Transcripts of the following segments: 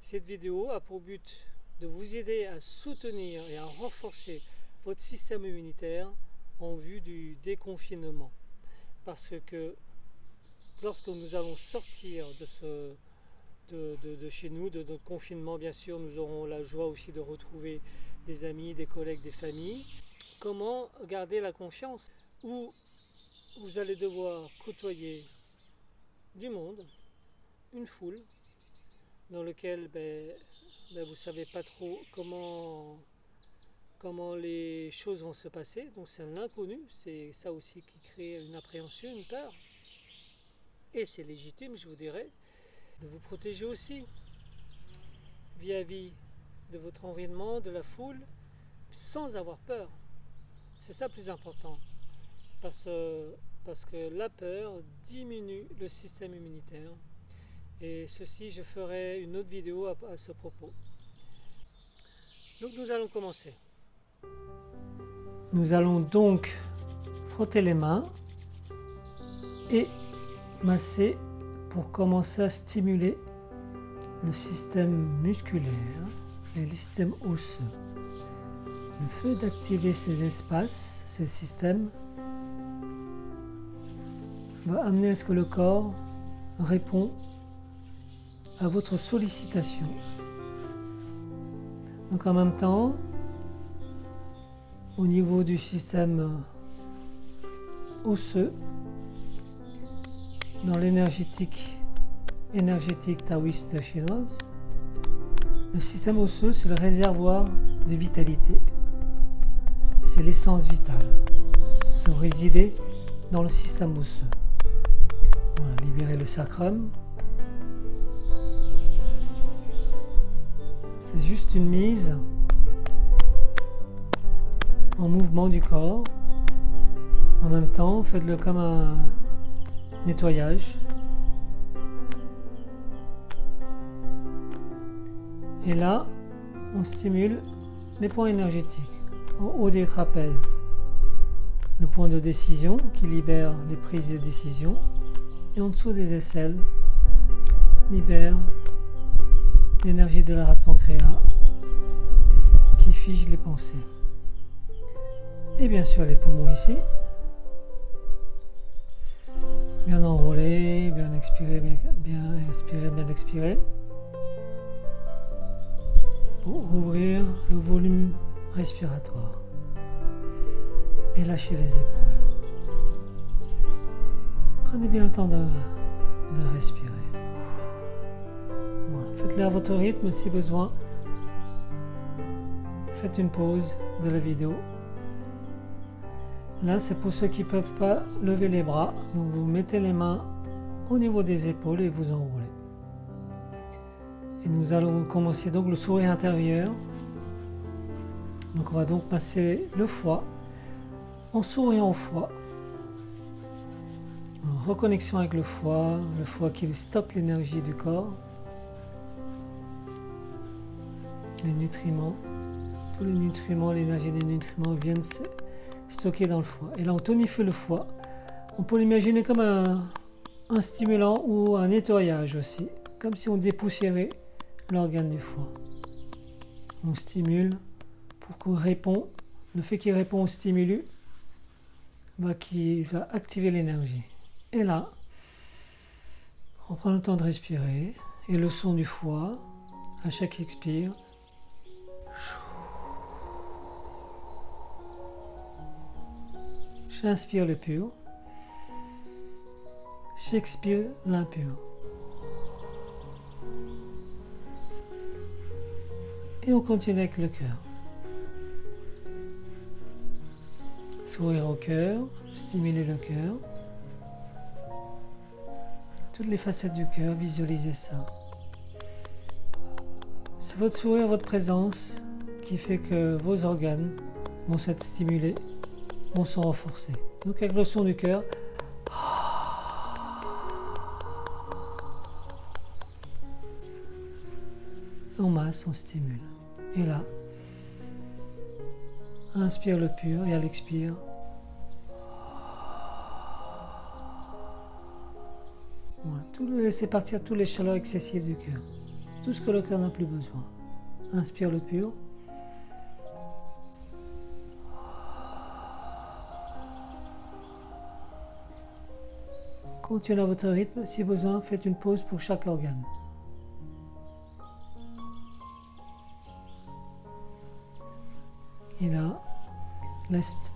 Cette vidéo a pour but de vous aider à soutenir et à renforcer votre système immunitaire en vue du déconfinement. Parce que lorsque nous allons sortir de chez nous, de notre confinement, bien sûr, nous aurons la joie aussi de retrouver des amis, des collègues, des familles. Comment garder la confiance où vous allez devoir côtoyer du monde, une foule, dans lequel vous ne savez pas trop comment les choses vont se passer. Donc c'est l'inconnu, c'est ça aussi qui crée une appréhension, une peur. Et c'est légitime, je vous dirais, de vous protéger aussi vis-à-vis de votre environnement, de la foule, sans avoir peur. C'est ça le plus important. Parce que la peur diminue le système immunitaire. Et ceci, je ferai une autre vidéo à ce propos. Donc nous allons commencer. Nous allons donc frotter les mains et masser pour commencer à stimuler le système musculaire et le système osseux. Le fait d'activer ces espaces, ces systèmes, va amener à ce que le corps répond à votre sollicitation. Donc en même temps, au niveau du système osseux, dans l'énergétique taoïste chinoise, le système osseux, c'est le réservoir de vitalité. C'est l'essence vitale. Se résider dans le système osseux. Voilà, libérer le sacrum. C'est juste une mise en mouvement du corps. En même temps, faites-le comme un nettoyage. Et là, on stimule les points énergétiques. En haut des trapèzes, le point de décision qui libère les prises de décision. Et en dessous des aisselles, libère l'énergie de la rate pancréas qui fige les pensées. Et bien sûr les poumons ici. Bien enrôler, bien expirer, bien inspirer, bien expirer. Pour ouvrir le volume respiratoire. Et lâcher les épaules. Prenez bien le temps de respirer. Voilà. Faites-le à votre rythme si besoin. Faites une pause de la vidéo. Là, c'est pour ceux qui ne peuvent pas lever les bras. Donc, vous mettez les mains au niveau des épaules et vous enroulez. Et nous allons commencer donc le sourire intérieur. Donc, on va donc passer le foie en souriant au foie. En reconnexion avec le foie qui stocke l'énergie du corps. Les nutriments, tous les nutriments, l'énergie des nutriments viennent stocker dans le foie. Et là, on tonifie le foie. On peut l'imaginer comme un stimulant ou un nettoyage aussi. Comme si on dépoussiérait l'organe du foie. On stimule pour qu'il réponde. Le fait qu'il répond au stimulus qui va activer l'énergie. Et là, on prend le temps de respirer. Et le son du foie, à chaque expire, j'inspire le pur, j'expire l'impur. Et on continue avec le cœur. Sourire au cœur, stimuler le cœur. Toutes les facettes du cœur, visualisez ça. C'est votre sourire, votre présence qui fait que vos organes vont s'être stimulés, vont se renforcer. Donc avec le son du cœur, on masse, on stimule. Et là, inspire le pur et à l'expire, voilà, laissez partir toutes les chaleurs excessives du cœur. tout ce que le cœur n'a plus besoin. Inspire le pur. Continuez à votre rythme. Si besoin, faites une pause pour chaque organe. Et là,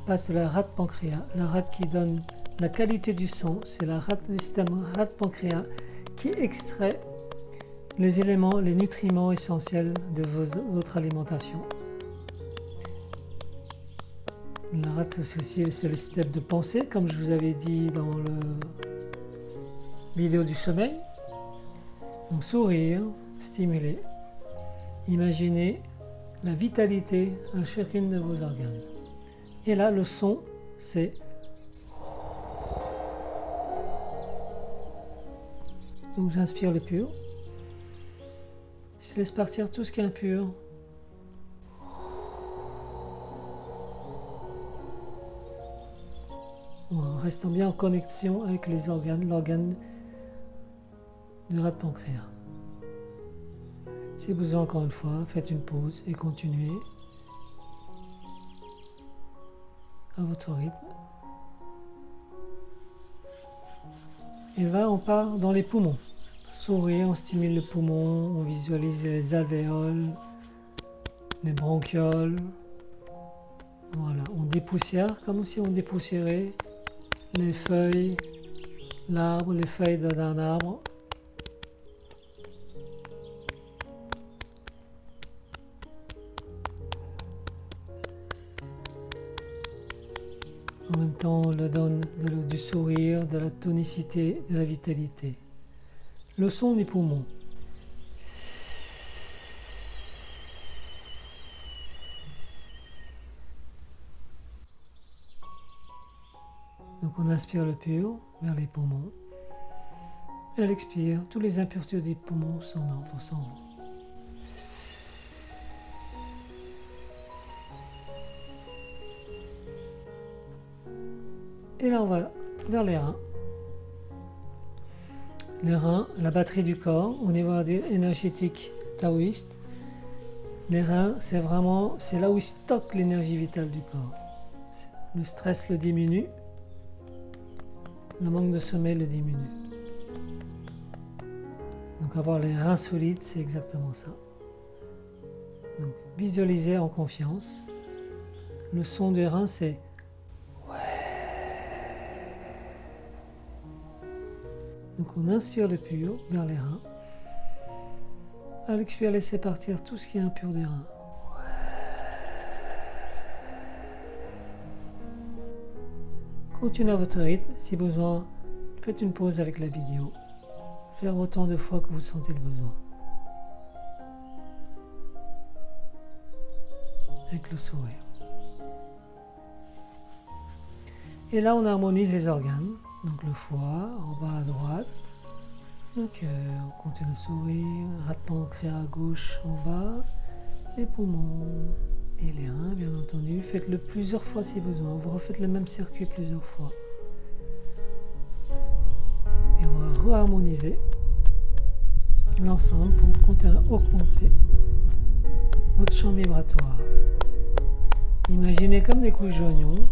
passe la rate pancréas, la rate qui donne la qualité du sang, c'est le système rate pancréas qui extrait les éléments, les nutriments essentiels de votre alimentation. La rate associée, c'est le système de pensée, comme je vous avais dit dans la vidéo du sommeil. Donc sourire, stimuler, imaginez la vitalité à chacune de vos organes. Et là, le son, c'est... Donc j'inspire le pur. Je laisse partir tout ce qui est impur. En restant bien en connexion avec les organes, l'organe du rate pancréas. Si besoin, encore une fois, faites une pause et continuez à votre rythme. Et là, on part dans les poumons. Sourire, on stimule le poumon, on visualise les alvéoles, les bronchioles. Voilà, on dépoussière comme si on dépoussiérait les feuilles, l'arbre, les feuilles d'un arbre. En même temps, on le donne du sourire, de la tonicité, de la vitalité. Le son des poumons. Donc on inspire le pur vers les poumons. Et à l'expire, toutes les impuretés des poumons s'en vont. Et là, on va vers les reins. Les reins, la batterie du corps, au niveau énergétique taoïste. Les reins, c'est là où ils stockent l'énergie vitale du corps. Le stress le diminue, le manque de sommeil le diminue. Donc avoir les reins solides, c'est exactement ça. Donc visualisez en confiance. Le son des reins, c'est donc on inspire le pur vers les reins. À l'expire, laissez partir tout ce qui est impur des reins. Continuez à votre rythme. Si besoin, faites une pause avec la vidéo. Faire autant de fois que vous sentez le besoin. Avec le sourire. Et là, on harmonise les organes. Donc le foie, en bas à droite, le cœur, on continue le sourire, rate pancréas à gauche en bas, les poumons et les reins, bien entendu. Faites-le plusieurs fois si besoin. Vous refaites le même circuit plusieurs fois. Et on va reharmoniser l'ensemble pour continuer à augmenter votre champ vibratoire. Imaginez comme des couches d'oignons,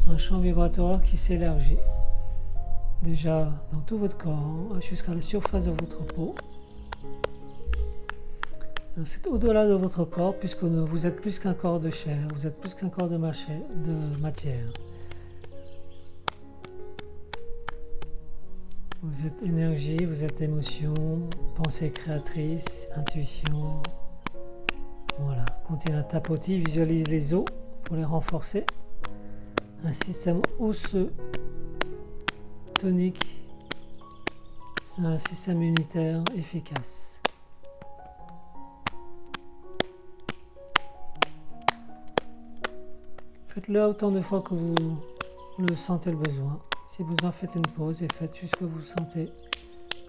un champ vibratoire qui s'élargit. Déjà dans tout votre corps, jusqu'à la surface de votre peau. C'est au-delà de votre corps, puisque vous êtes plus qu'un corps de chair, vous êtes plus qu'un corps de matière. Vous êtes énergie, vous êtes émotion, pensée créatrice, intuition. Voilà, continuez à tapoter, visualisez les os pour les renforcer. Un système osseux tonique, c'est un système immunitaire efficace. Faites-le autant de fois que vous le sentez le besoin. Si besoin, faites une pause et faites juste que vous sentez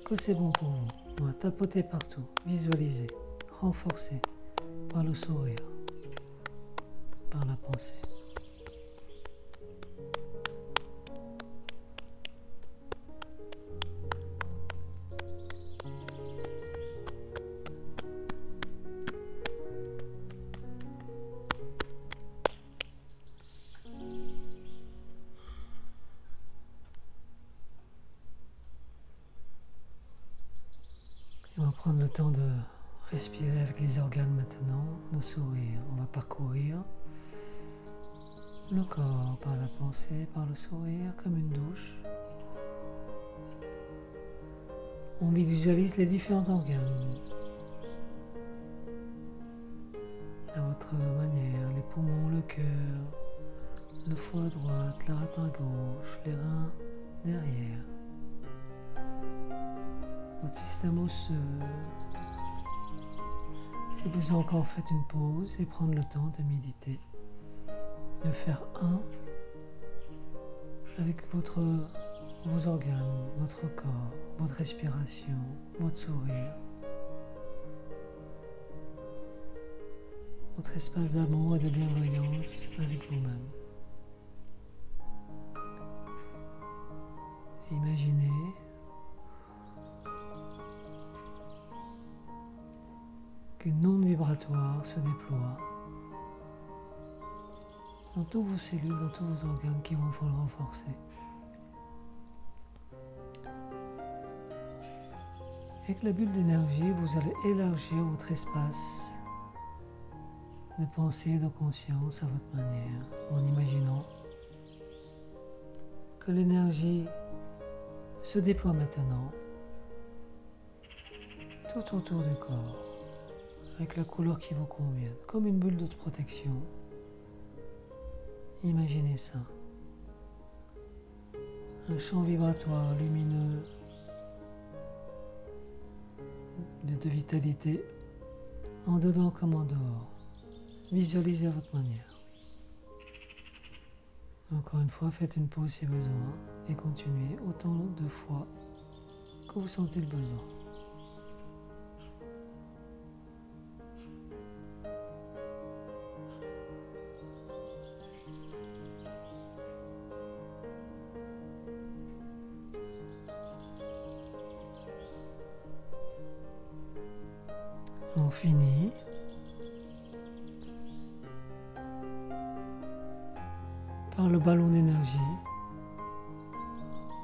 que c'est bon pour vous. On va tapoter partout, visualiser, renforcer par le sourire, par la pensée. temps de respirer avec les organes maintenant, nos sourires. On va parcourir le corps par la pensée, par le sourire, comme une douche. On visualise les différents organes à votre manière, les poumons, le cœur, le foie à droite, la rate à gauche, les reins derrière, votre système osseux. Si besoin encore, faites une pause et prendre le temps de méditer, de faire un avec vos organes, votre corps, votre respiration, votre sourire, votre espace d'amour et de bienveillance avec vous-même. Imaginez qu'une onde vibratoire se déploie dans toutes vos cellules, dans tous vos organes qui vont vous le renforcer. Avec la bulle d'énergie, vous allez élargir votre espace de pensée et de conscience à votre manière, en imaginant que l'énergie se déploie maintenant tout autour du corps, avec la couleur qui vous convient, comme une bulle de protection. Imaginez ça. Un champ vibratoire lumineux de vitalité, en dedans comme en dehors. Visualisez à votre manière. Encore une fois, faites une pause si besoin et continuez autant de fois que vous sentez le besoin. On finit. Par le ballon d'énergie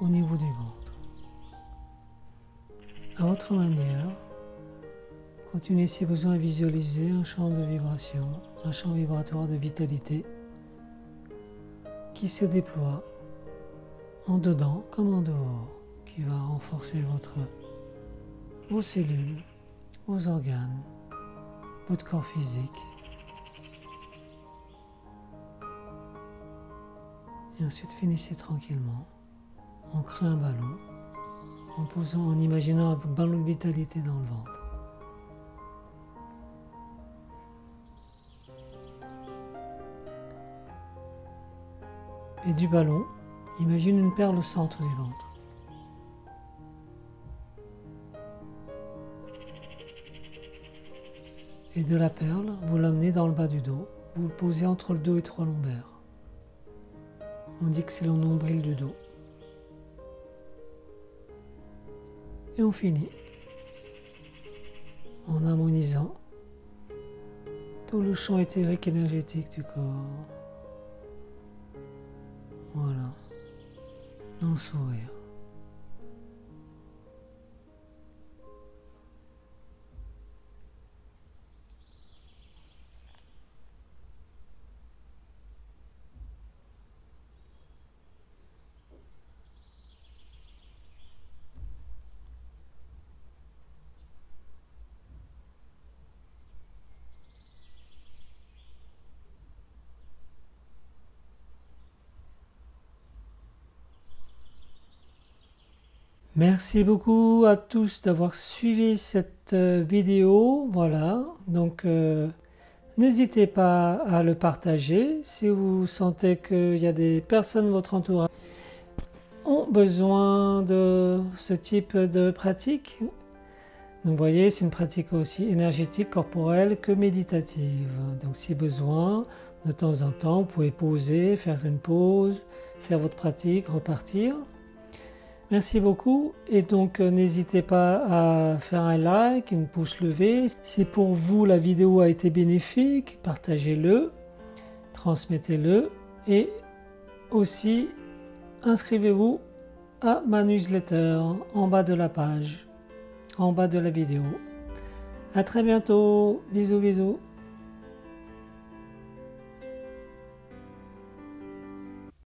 au niveau du ventre. À votre manière, continuez si besoin à visualiser un champ de vibration, un champ vibratoire de vitalité qui se déploie en dedans comme en dehors, qui va renforcer vos cellules, vos organes, votre corps physique. Et ensuite finissez tranquillement, on crée un ballon, en imaginant un ballon de vitalité dans le ventre. Et du ballon, imagine une perle au centre du ventre. Et de la perle, vous l'amenez dans le bas du dos, vous le posez entre le dos et trois lombaires. On dit que c'est le nombril du dos. Et on finit en harmonisant tout le champ éthérique énergétique du corps. Voilà, dans le sourire. Merci beaucoup à tous d'avoir suivi cette vidéo. Voilà, donc n'hésitez pas à le partager si vous sentez qu'il y a des personnes de votre entourage qui ont besoin de ce type de pratique. Donc vous voyez, c'est une pratique aussi énergétique, corporelle que méditative. Donc si besoin, de temps en temps, vous pouvez poser, faire une pause, faire votre pratique, repartir. Merci beaucoup et donc n'hésitez pas à faire un like, une pouce levé. Si pour vous la vidéo a été bénéfique, partagez-le, transmettez-le et aussi inscrivez-vous à ma newsletter en bas de la page, en bas de la vidéo. À très bientôt. Bisous, bisous.